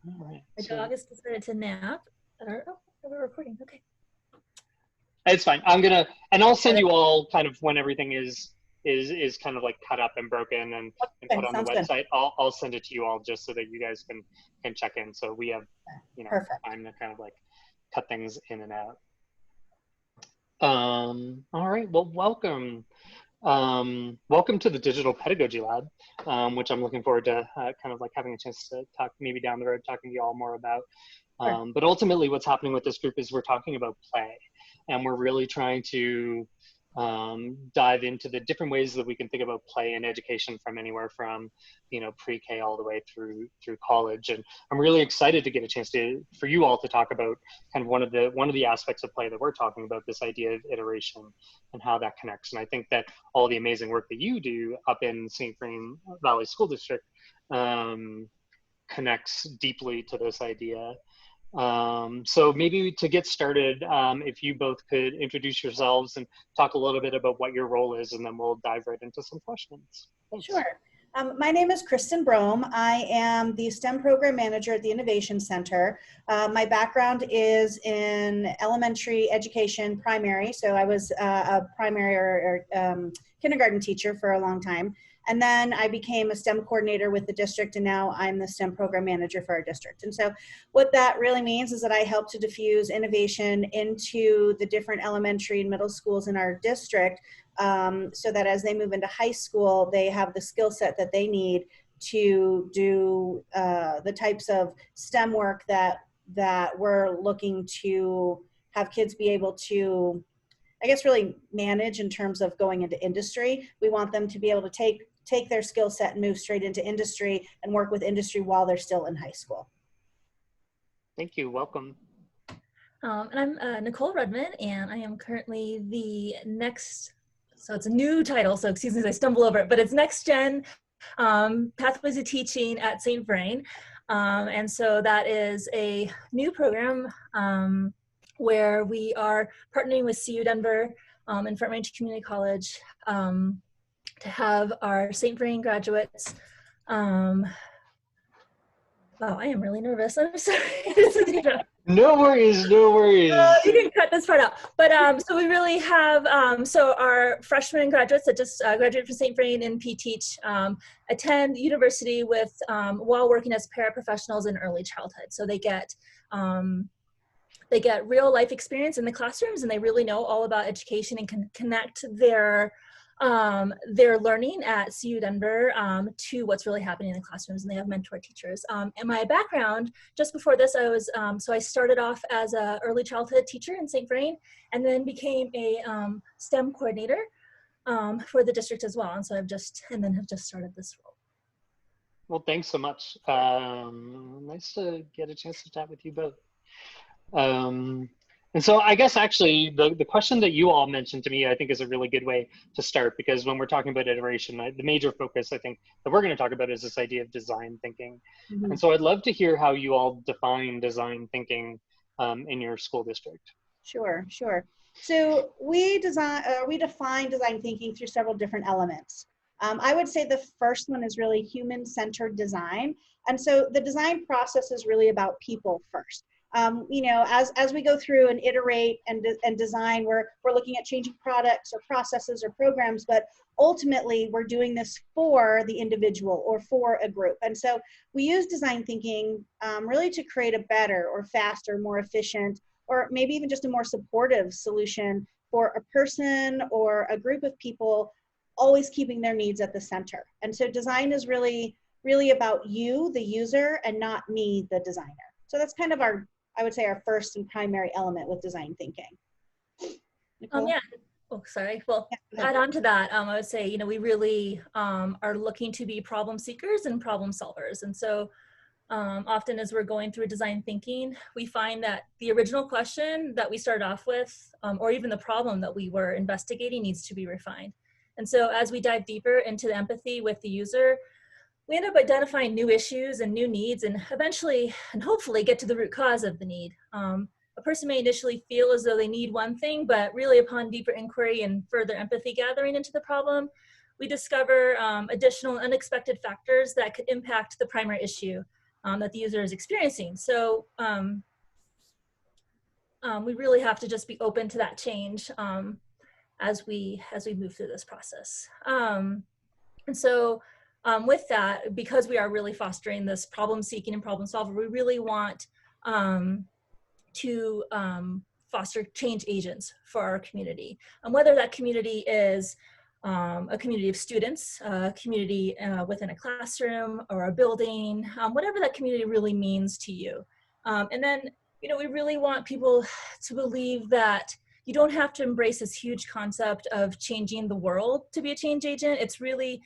All right. My dog has decided to nap. Oh, we're recording. Okay. It's fine. And I'll send you all kind of when everything is kind of like cut up and broken and Okay, put on the sounds good. website. I'll send it to you all just so that you guys can check in. So we have, Perfect. time to kind of like cut things in and out. All right. Well, welcome. Welcome to the Digital Pedagogy Lab, which I'm looking forward to kind of like having a chance to talk maybe down the road, talking to you all more about. But ultimately what's happening with this group is we're talking about play, and we're really trying to dive into the different ways that we can think about play in education from anywhere from, pre-K all the way through college. And I'm really excited to get a chance for you all to talk about kind of one of the aspects of play that we're talking about, this idea of iteration and how that connects. And I think that all the amazing work that you do up in St. Vrain Valley School District connects deeply to this idea. So maybe to get started, if you both could introduce yourselves and talk a little bit about what your role is, and then we'll dive right into some questions. Thanks. Sure. My name is Kristen Brome. I am the STEM program manager at the Innovation Center. My background is in elementary education, primary. So I was a primary or kindergarten teacher for a long time. And then I became a STEM coordinator with the district, and now I'm the STEM program manager for our district. And so what that really means is that I help to diffuse innovation into the different elementary and middle schools in our district, so that as they move into high school, they have the skill set that they need to do the types of STEM work that we're looking to have kids be able to, I guess, really manage in terms of going into industry. We want them to be able to take their skill set and move straight into industry and work with industry while they're still in high school. Thank you. Welcome. And I'm Nicole Redman, and I am currently the next, so it's a new title, so excuse me as I stumble over it, but it's Next Gen Pathways to Teaching at St. Vrain. And so that is a new program where we are partnering with CU Denver and Fort Range Community College to have our St. Vrain graduates. Wow, I am really nervous. I'm sorry. No worries, no worries. You can cut this part out. But so we really have, so our freshmen graduates that just graduated from St. Vrain and P-Teach attend university with, while working as paraprofessionals in early childhood. So they get real life experience in the classrooms, and they really know all about education and can connect their learning at CU Denver to what's really happening in the classrooms, and they have mentor teachers. And my background, just before this, I was, so I started off as an early childhood teacher in St. Vrain, and then became a STEM coordinator for the district as well. And so have just started this role. Well, thanks so much. Nice to get a chance to chat with you both. And so I guess actually the question that you all mentioned to me, I think is a really good way to start, because when we're talking about iteration, the major focus I think that we're going to talk about is this idea of design thinking. Mm-hmm. And so I'd love to hear how you all define design thinking in your school district. Sure. So we define design thinking through several different elements. I would say the first one is really human-centered design. And so the design process is really about people first. As we go through and iterate and design, we're looking at changing products or processes or programs, but ultimately we're doing this for the individual or for a group. And so we use design thinking really to create a better or faster, more efficient, or maybe even just a more supportive solution for a person or a group of people, always keeping their needs at the center. And so design is really about you, the user, and not me, the designer. So that's kind of I would say our first and primary element with design thinking. Yeah. Oh, sorry. Well, add on to that, I would say, we really are looking to be problem seekers and problem solvers. And so often as we're going through design thinking, we find that the original question that we started off with, or even the problem that we were investigating, needs to be refined. And so as we dive deeper into the empathy with the user, we end up identifying new issues and new needs, and eventually and hopefully get to the root cause of the need. A person may initially feel as though they need one thing, but really upon deeper inquiry and further empathy gathering into the problem, we discover additional unexpected factors that could impact the primary issue. that the user is experiencing. So we really have to just be open to that change as we move through this process. And so with that, because we are really fostering this problem seeking and problem solver, we really want to foster change agents for our community. And whether that community is a community of students, a community within a classroom or a building, whatever that community really means to you. And then, we really want people to believe that you don't have to embrace this huge concept of changing the world to be a change agent. It's really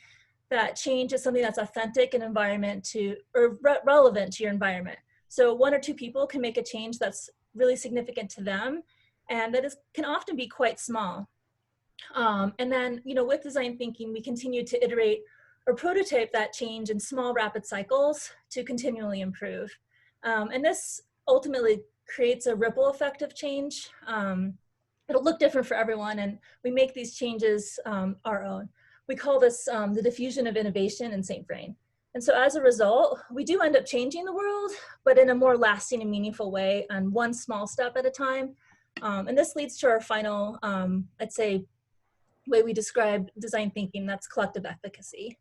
that change is something that's authentic and relevant to your environment. So 1 or 2 people can make a change that's really significant to them, and that can often be quite small. And then, with design thinking, we continue to iterate or prototype that change in small, rapid cycles to continually improve. And this ultimately creates a ripple effect of change. It'll look different for everyone, and we make these changes our own. We call this the diffusion of innovation in St. Vrain. And so as a result, we do end up changing the world, but in a more lasting and meaningful way, and one small step at a time. And this leads to our final, I'd say, way we describe design thinking, that's collective efficacy.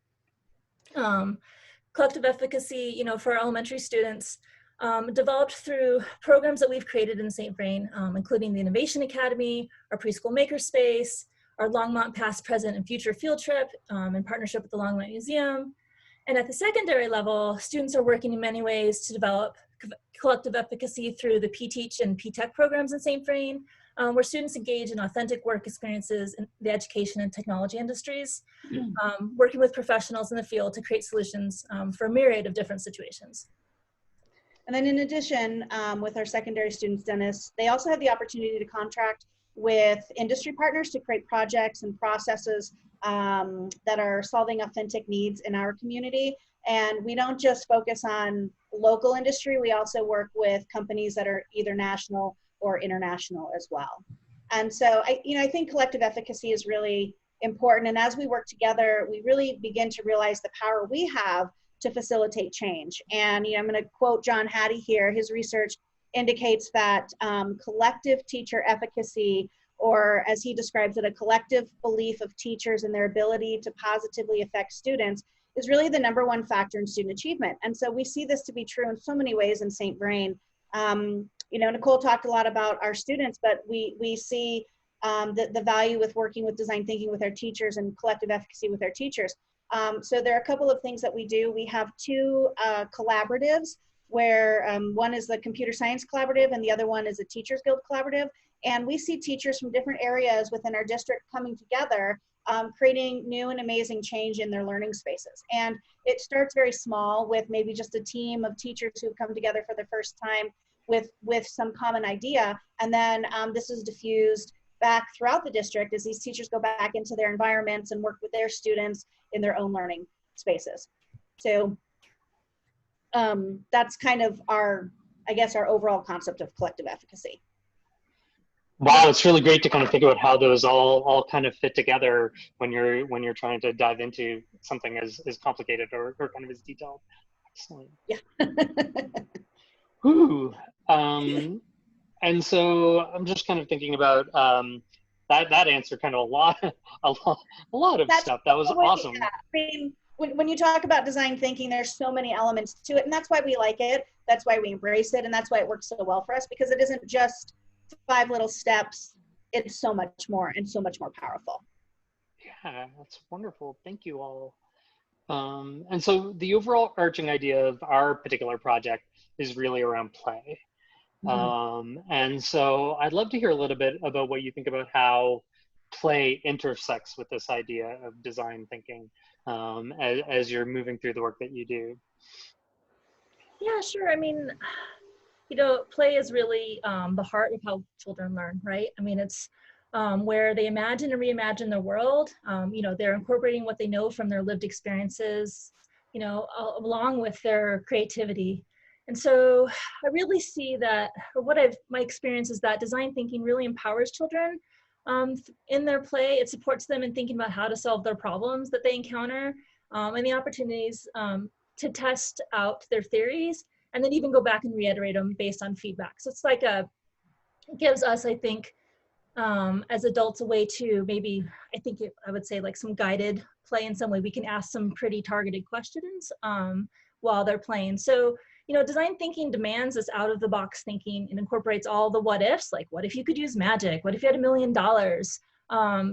Collective efficacy, for our elementary students, developed through programs that we've created in St. Vrain, including the Innovation Academy, our preschool makerspace, our Longmont Past, Present, and Future field trip in partnership with the Longmont Museum. And at the secondary level, students are working in many ways to develop collective efficacy through the P-Teach and P-Tech programs in St. Vrain, where students engage in authentic work experiences in the education and technology industries, working with professionals in the field to create solutions for a myriad of different situations. And then in addition, with our secondary students, Dennis, they also have the opportunity to contract with industry partners to create projects and processes that are solving authentic needs in our community. And we don't just focus on local industry, we also work with companies that are either national or international as well. And so I think collective efficacy is really important. And as we work together, we really begin to realize the power we have to facilitate change. And I'm going to quote John Hattie here. His research indicates that collective teacher efficacy, or as he describes it, a collective belief of teachers and their ability to positively affect students, is really the #1 factor in student achievement. And so we see this to be true in so many ways in St. Vrain. Nicole talked a lot about our students, but we see the value with working with design thinking with our teachers and collective efficacy with our teachers. So there are a couple of things that we do. We have 2 collaboratives where one is the Computer Science Collaborative and the other one is a Teachers Guild Collaborative. And we see teachers from different areas within our district coming together, creating new and amazing change in their learning spaces. And it starts very small with maybe just a team of teachers who come together for the first time with some common idea. And then this is diffused back throughout the district as these teachers go back into their environments and work with their students in their own learning spaces. So that's kind of our overall concept of collective efficacy. Wow, it's really great to kind of think about how those all kind of fit together when you're trying to dive into something as complicated or kind of as detailed. Excellent. Yeah. Whew. And so I'm just kind of thinking about that answer kind of a lot of stuff. That was awesome. Yeah. I mean, when you talk about design thinking, there's so many elements to it, and that's why we like it. That's why we embrace it, and that's why it works so well for us, because it isn't just 5 little steps. It's so much more and so much more powerful. Yeah, that's wonderful. Thank you all. And so the overall arching idea of our particular project is really around play. And so I'd love to hear a little bit about what you think about how play intersects with this idea of design thinking as you're moving through the work that you do. Yeah, sure. I mean, play is really the heart of how children learn, right? I mean, it's where they imagine and reimagine their world. They're incorporating what they know from their lived experiences, along with their creativity. And so I really see that, or my experience is that design thinking really empowers children in their play. It supports them in thinking about how to solve their problems that they encounter and the opportunities to test out their theories and then even go back and reiterate them based on feedback. So it's like it gives us, I think, as adults a way to maybe, I would say like some guided play in some way. We can ask some pretty targeted questions while they're playing. So, you know, design thinking demands this out of the box thinking and incorporates all the what ifs, like what if you could use magic? What if you had $1 million?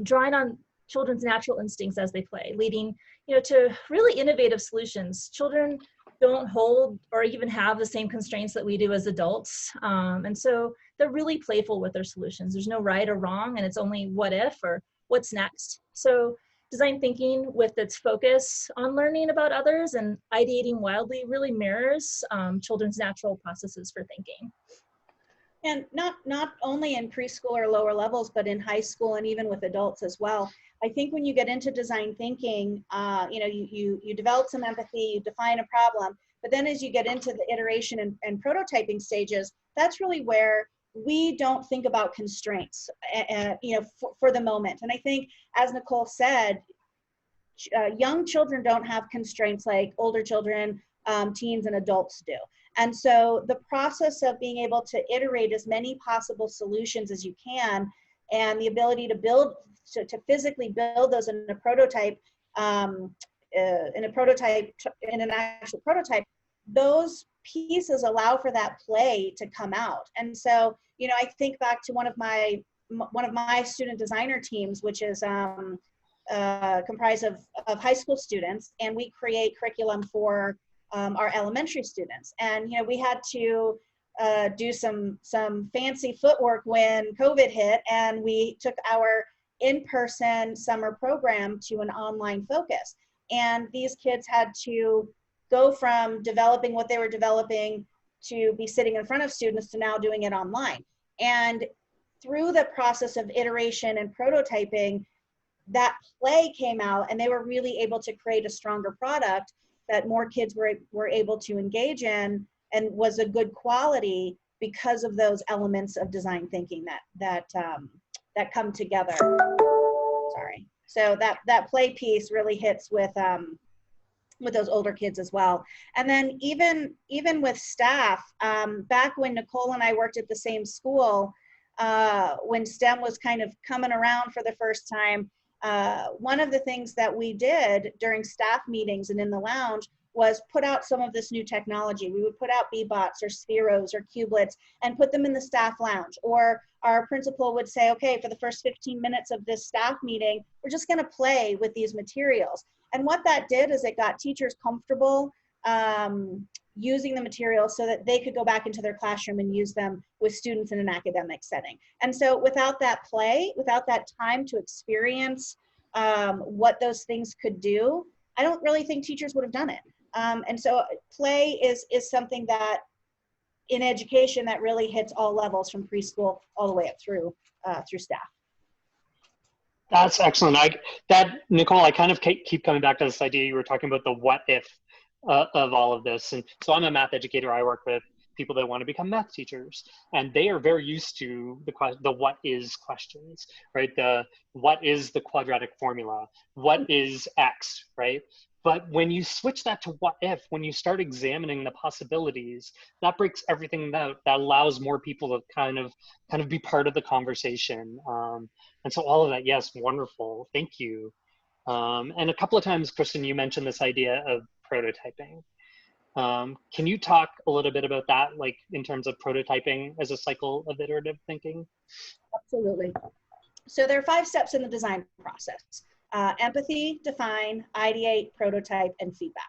Drawing on children's natural instincts as they play, leading, you know, to really innovative solutions. Children don't hold or even have the same constraints that we do as adults. And so they're really playful with their solutions. There's no right or wrong, and it's only what if or what's next. So design thinking with its focus on learning about others and ideating wildly really mirrors children's natural processes for thinking. And not only in preschool or lower levels, but in high school and even with adults as well. I think when you get into design thinking, you know, you develop some empathy, you define a problem, but then as you get into the iteration and prototyping stages, that's really where we don't think about constraints, you know, for the moment. And I think, as Nicole said, young children don't have constraints like older children, teens and adults do. And so the process of being able to iterate as many possible solutions as you can, and the ability to build, to physically build those in a prototype, in an actual prototype, those pieces allow for that play to come out. And so, you know, I think back to one of my student designer teams, which is comprised of high school students, and we create curriculum for our elementary students. And, you know, we had to do some fancy footwork when COVID hit, and we took our in-person summer program to an online focus. And these kids had to go from developing what they were developing to be sitting in front of students to now doing it online. And through the process of iteration and prototyping, that play came out, and they were really able to create a stronger product that more kids were able to engage in, and was a good quality because of those elements of design thinking that come together. Sorry. So that play piece really hits with those older kids as well. And then even with staff, back when Nicole and I worked at the same school, when STEM was kind of coming around for the first time, one of the things that we did during staff meetings and in the lounge was put out some of this new technology. We would put out Bbots or Spheros or Cublets and put them in the staff lounge. Or our principal would say, okay, for the first 15 minutes of this staff meeting, we're just gonna play with these materials. And what that did is it got teachers comfortable using the materials so that they could go back into their classroom and use them with students in an academic setting. And so without that play, without that time to experience what those things could do, I don't really think teachers would have done it. And so play is something that in education that really hits all levels, from preschool all the way up through staff. That's excellent. Nicole, I kind of keep coming back to this idea you were talking about, the what if of all of this. And so I'm a math educator. I work with people that want to become math teachers, and they are very used to the what is questions, right? The what is the quadratic formula? What is X, right? But when you switch that to what if, when you start examining the possibilities, that breaks everything down. That allows more people to kind of be part of the conversation. And so all of that, yes, wonderful. Thank you. And a couple of times, Kristen, you mentioned this idea of prototyping. Can you talk a little bit about that, like in terms of prototyping as a cycle of iterative thinking? Absolutely. So there are 5 steps in the design process: empathy, define, ideate, prototype, and feedback.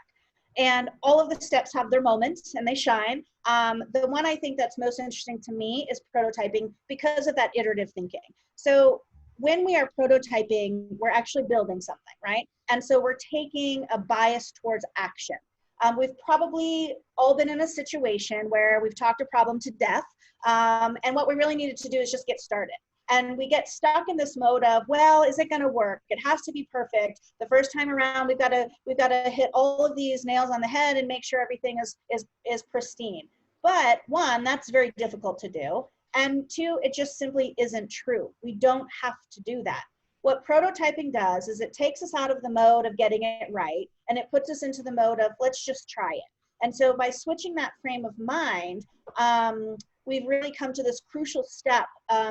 And all of the steps have their moments and they shine. The one I think that's most interesting to me is prototyping, because of that iterative thinking. So when we are prototyping, we're actually building something, right? And so we're taking a bias towards action. We've probably all been in a situation where we've talked a problem to death, and what we really needed to do is just get started. And we get stuck in this mode of, well, is it going to work? It has to be perfect. The first time around, we've got to hit all of these nails on the head and make sure everything is pristine. But 1, that's very difficult to do. And 2, it just simply isn't true. We don't have to do that. what prototyping does is it takes us out of the mode of getting it right, and it puts us into the mode of let's just try it. And so by switching that frame of mind, we've really come to this crucial step,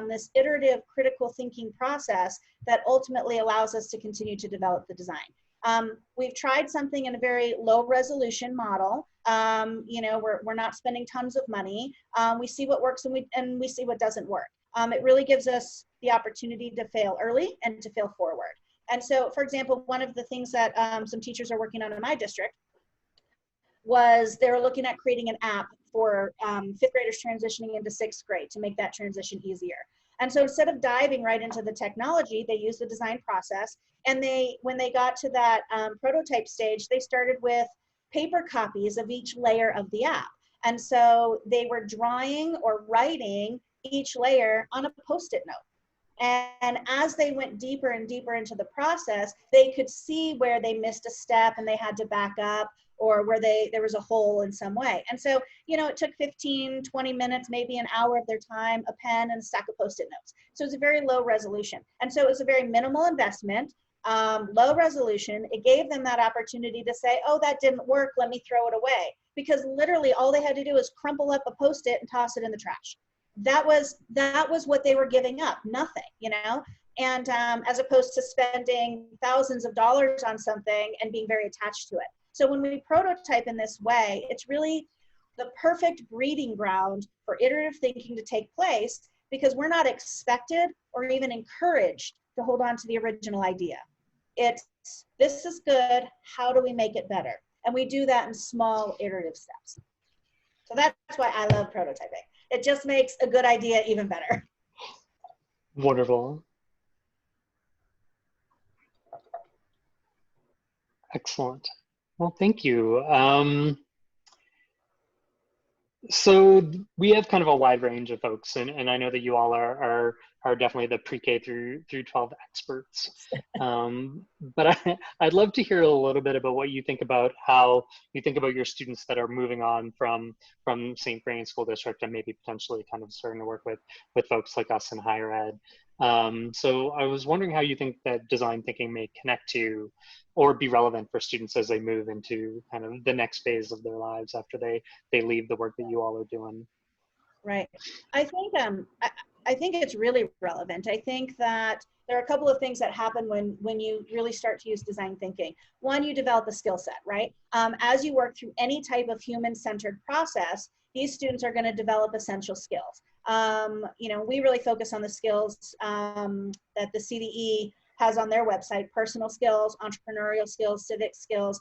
this iterative critical thinking process that ultimately allows us to continue to develop the design. We've tried something in a very low resolution model. You know, we're not spending tons of money. We see what works and we see what doesn't work. It really gives us the opportunity to fail early and to fail forward. And so, for example, one of the things that some teachers are working on in my district was they were looking at creating an app for fifth graders transitioning into sixth grade to make that transition easier. And so instead of diving right into the technology, they used the design process. And when they got to that prototype stage, they started with paper copies of each layer of the app. And so they were drawing or writing each layer on a Post-it note. And as they went deeper and deeper into the process, they could see where they missed a step and they had to back up, or where there was a hole in some way. And so, you know, it took 15, 20 minutes, maybe an hour of their time, a pen and a stack of Post-it notes. So it's a very low resolution. And so it was a very minimal investment, low resolution. It gave them that opportunity to say, oh, that didn't work, let me throw it away. Because literally all they had to do was crumple up a Post-it and toss it in the trash. That was what they were giving up, nothing, you know? And as opposed to spending thousands of dollars on something and being very attached to it. So when we prototype in this way, it's really the perfect breeding ground for iterative thinking to take place, because we're not expected or even encouraged to hold on to the original idea. It's, this is good, how do we make it better? And we do that in small iterative steps. So that's why I love prototyping. It just makes a good idea even better. Wonderful. Excellent. Well, thank you. So we have kind of a wide range of folks, and I know that you all are definitely the pre-K through 12 experts. But I'd love to hear a little bit about what you think about how you think about your students that are moving on from St. Vrain School District and maybe potentially kind of starting to work with folks like us in higher ed. So I was wondering how you think that design thinking may connect to or be relevant for students as they move into kind of the next phase of their lives after they leave the work that you all are doing. Right. I think it's really relevant. I think that there are a couple of things that happen when you really start to use design thinking. One, you develop a skill set, right? As you work through any type of human-centered process, these students are going to develop essential skills. You know, we really focus on the skills that the CDE has on their website: personal skills, entrepreneurial skills, civic skills,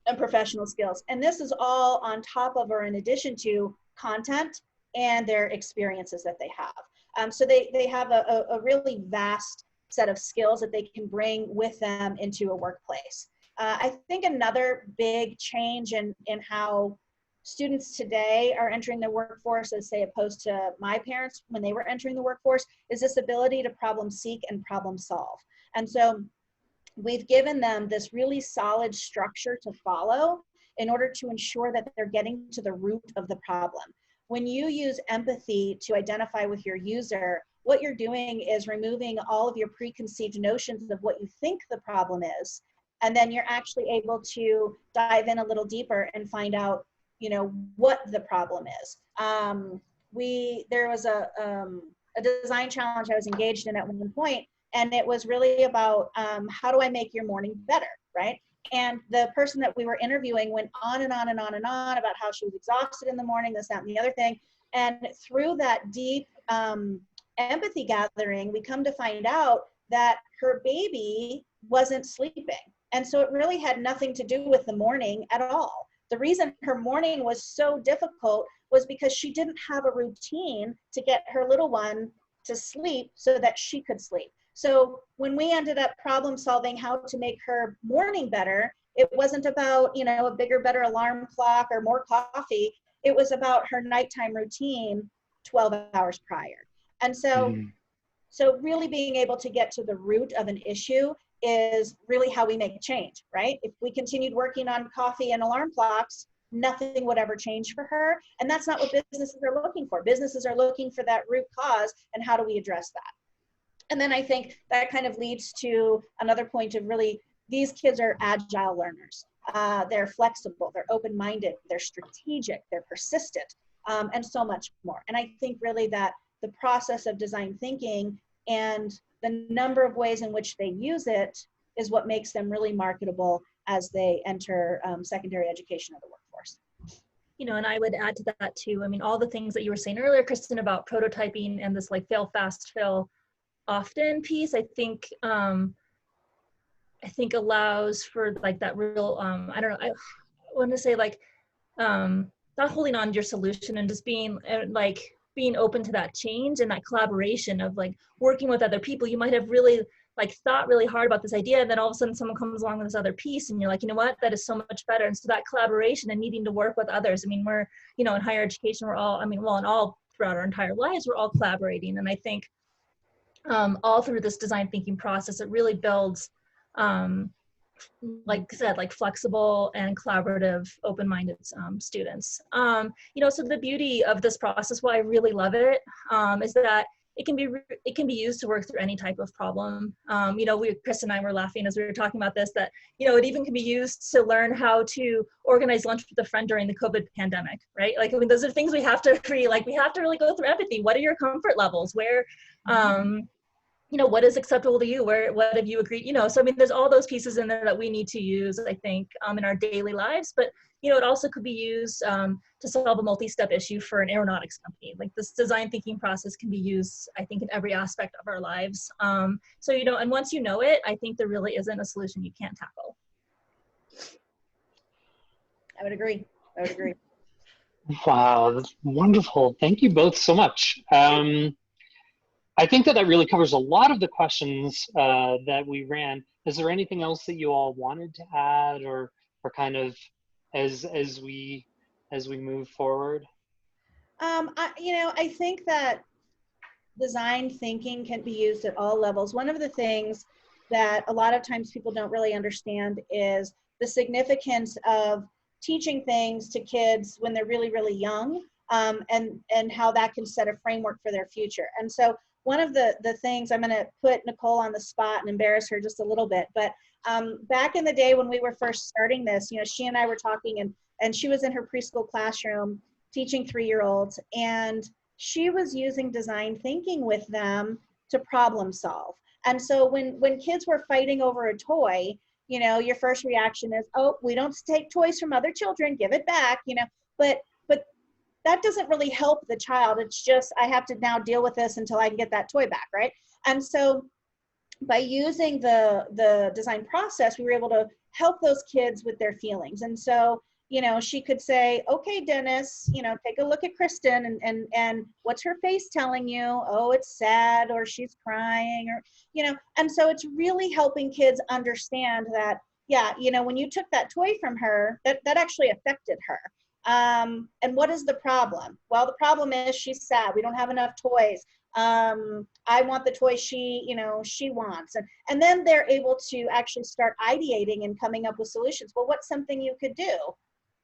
and professional skills. And this is all on top of or in addition to content and their experiences that they have. So they have a really vast set of skills that they can bring with them into a workplace. I think another big change in how students today are entering the workforce, as say opposed to my parents when they were entering the workforce, is this ability to problem seek and problem solve. And so we've given them this really solid structure to follow in order to ensure that they're getting to the root of the problem. When you use empathy to identify with your user, what you're doing is removing all of your preconceived notions of what you think the problem is, and then you're actually able to dive in a little deeper and find out, you know, what the problem is. There was a design challenge I was engaged in at one point, and it was really about how do I make your morning better, right? And the person that we were interviewing went on and on and on and on about how she was exhausted in the morning, this, that, and the other thing. And through that deep empathy gathering, we come to find out that her baby wasn't sleeping. And so it really had nothing to do with the morning at all. The reason her morning was so difficult was because she didn't have a routine to get her little one to sleep so that she could sleep. So when we ended up problem solving how to make her morning better, it wasn't about, you know, a bigger, better alarm clock or more coffee. It was about her nighttime routine 12 hours prior. And so, so really being able to get to the root of an issue is really how we make change, right? If we continued working on coffee and alarm clocks, nothing would ever change for her. And that's not what businesses are looking for. Businesses are looking for that root cause, and how do we address that? And then I think that kind of leads to another point of really, these kids are agile learners. They're flexible, they're open-minded, they're strategic, they're persistent, and so much more. And I think really that the process of design thinking and the number of ways in which they use it is what makes them really marketable as they enter secondary education or the workforce. You know, and I would add to that too. I mean, all the things that you were saying earlier, Kristen, about prototyping and this like fail fast, fail often piece, I think allows for like that real, I don't know, I want to say like, not holding on to your solution and just being like being open to that change and that collaboration of like working with other people. You might have really like thought really hard about this idea, and then all of a sudden someone comes along with this other piece and you're like, you know what, that is so much better. And so that collaboration and needing to work with others, I mean, we're, you know, in higher education, we're all, I mean, well, in all throughout our entire lives, we're all collaborating. And I think all through this design thinking process, it really builds, like I said, like flexible and collaborative, open-minded students. You know, so the beauty of this process, why I really love it, is that it can be used to work through any type of problem. You know, Chris and I were laughing as we were talking about this, that, you know, it even can be used to learn how to organize lunch with a friend during the COVID pandemic, right? Like, I mean, those are things we have to really go through empathy. What are your comfort levels? Where, you know, what is acceptable to you? What have you agreed? You know, so I mean, there's all those pieces in there that we need to use, I think, in our daily lives. But, you know, it also could be used to solve a multi-step issue for an aeronautics company. Like this design thinking process can be used, I think, in every aspect of our lives. So, you know, and once you know it, I think there really isn't a solution you can't tackle. I would agree. Wow, that's wonderful. Thank you both so much. I think that really covers a lot of the questions that we ran. Is there anything else that you all wanted to add, or kind of as we move forward? I think that design thinking can be used at all levels. One of the things that a lot of times people don't really understand is the significance of teaching things to kids when they're really, really young, and how that can set a framework for their future. And so one of the things, I'm going to put Nicole on the spot and embarrass her just a little bit, but back in the day when we were first starting this, you know, she and I were talking, and she was in her preschool classroom teaching 3-year-olds, and she was using design thinking with them to problem solve. And so when kids were fighting over a toy, you know, your first reaction is, oh, we don't take toys from other children, give it back, you know, but that doesn't really help the child. It's just, I have to now deal with this until I can get that toy back, right? And so by using the design process, we were able to help those kids with their feelings. And so, you know, she could say, okay, Dennis, you know, take a look at Kristen, and what's her face telling you? Oh, it's sad, or she's crying, or, you know, and so it's really helping kids understand that, yeah, you know, when you took that toy from her, that actually affected her. And what is the problem? Well, the problem is she's sad. We don't have enough toys. I want the toy she wants. And then they're able to actually start ideating and coming up with solutions. Well, what's something you could do?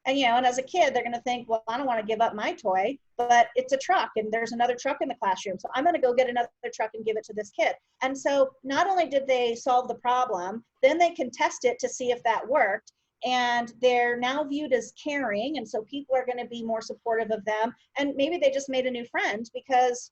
And, you know, and as a kid, they're going to think, well, I don't want to give up my toy, but it's a truck and there's another truck in the classroom. So I'm going to go get another truck and give it to this kid. And so not only did they solve the problem, then they can test it to see if that worked. And they're now viewed as caring. And so people are going to be more supportive of them. And maybe they just made a new friend because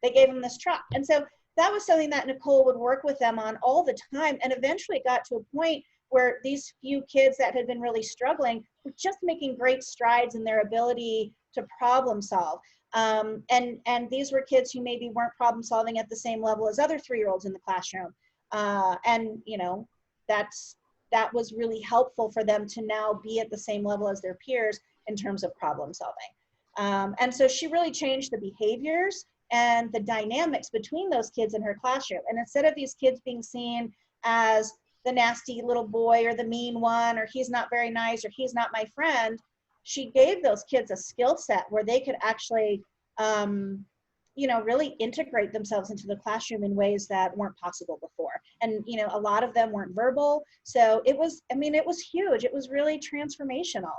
they gave them this truck. And so that was something that Nicole would work with them on all the time. And eventually it got to a point where these few kids that had been really struggling were just making great strides in their ability to problem solve. And these were kids who maybe weren't problem solving at the same level as other 3-year-olds in the classroom. And, you know, that was really helpful for them to now be at the same level as their peers in terms of problem solving. And so she really changed the behaviors and the dynamics between those kids in her classroom. And instead of these kids being seen as the nasty little boy or the mean one, or he's not very nice, or he's not my friend, she gave those kids a skill set where they could actually, you know, really integrate themselves into the classroom in ways that weren't possible before. And, you know, a lot of them weren't verbal. So it was, I mean, it was huge. It was really transformational.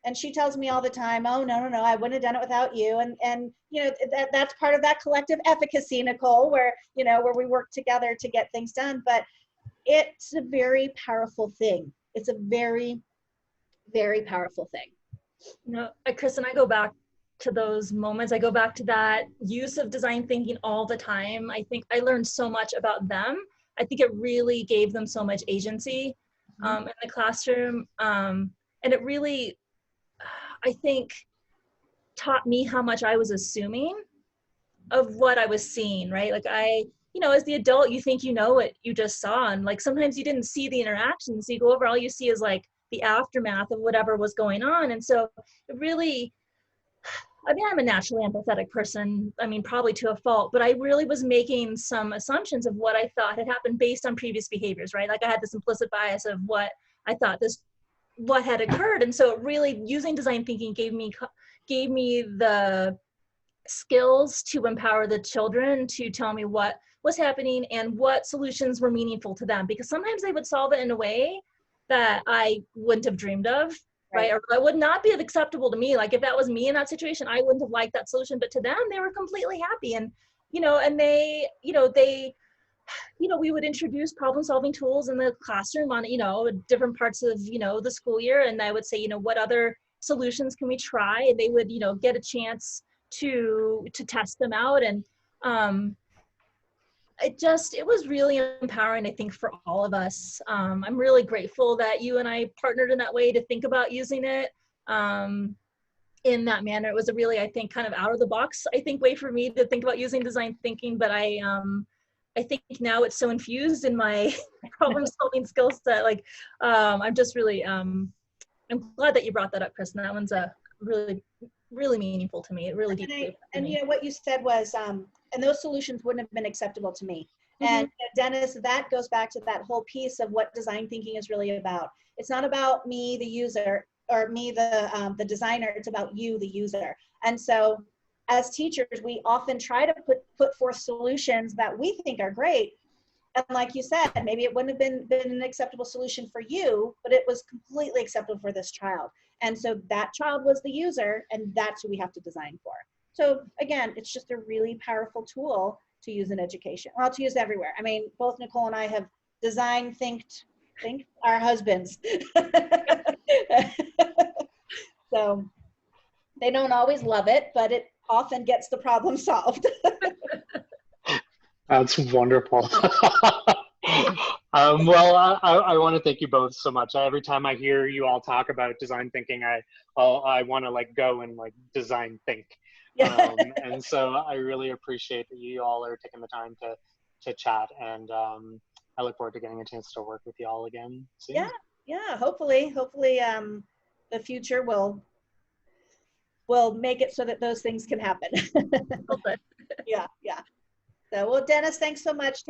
And she tells me all the time, oh, no, I wouldn't have done it without you. And you know, that's part of that collective efficacy, Nicole, where, you know, where we work together to get things done. But it's a very powerful thing. It's a very, very powerful thing. You know, Chris and I go back to those moments. I go back to that use of design thinking all the time. I think I learned so much about them. I think it really gave them so much agency in the classroom. And it really, I think, taught me how much I was assuming of what I was seeing, right? Like you know, as the adult, you think you know what you just saw. And like sometimes you didn't see the interactions. So you go over, all you see is like the aftermath of whatever was going on. And so it really, I mean, I'm a naturally empathetic person, I mean, probably to a fault, but I really was making some assumptions of what I thought had happened based on previous behaviors, right? Like I had this implicit bias of what I thought what had occurred. And so really using design thinking gave me the skills to empower the children to tell me what was happening and what solutions were meaningful to them. Because sometimes they would solve it in a way that I wouldn't have dreamed of, right? Or it would not be acceptable to me. Like if that was me in that situation, I wouldn't have liked that solution, but to them, they were completely happy. And, you know, and they, we would introduce problem solving tools in the classroom on, you know, different parts of, you know, the school year. And I would say, you know, what other solutions can we try? And they would, you know, get a chance to test them out. And it was really empowering, I think, for all of us. I'm really grateful that you and I partnered in that way to think about using it in that manner. It was a really, I think, kind of out of the box, I think, way for me to think about using design thinking, but I think now it's so infused in my problem solving skill set. Like, I'm just really, I'm glad that you brought that up, Chris. And that one's a really, really meaningful to me. It really deeply. And you know, what you said was, and those solutions wouldn't have been acceptable to me. And Dennis, that goes back to that whole piece of what design thinking is really about. It's not about me, the user, or me, the designer. It's about you, the user. And so as teachers, we often try to put forth solutions that we think are great. And like you said, maybe it wouldn't have been an acceptable solution for you, but it was completely acceptable for this child. And so that child was the user, and that's who we have to design for. So again, it's just a really powerful tool to use in education. Well, to use everywhere. I mean, both Nicole and I have designed, think our husbands. So they don't always love it, but it often gets the problem solved. That's wonderful. Well, I want to thank you both so much. Every time I hear you all talk about design thinking, I want to like go and like design think. And so I really appreciate that you all are taking the time to chat, and I look forward to getting a chance to work with you all again soon. Yeah. Hopefully, the future will make it so that those things can happen. Yeah. So, well, Dennis, thanks so much.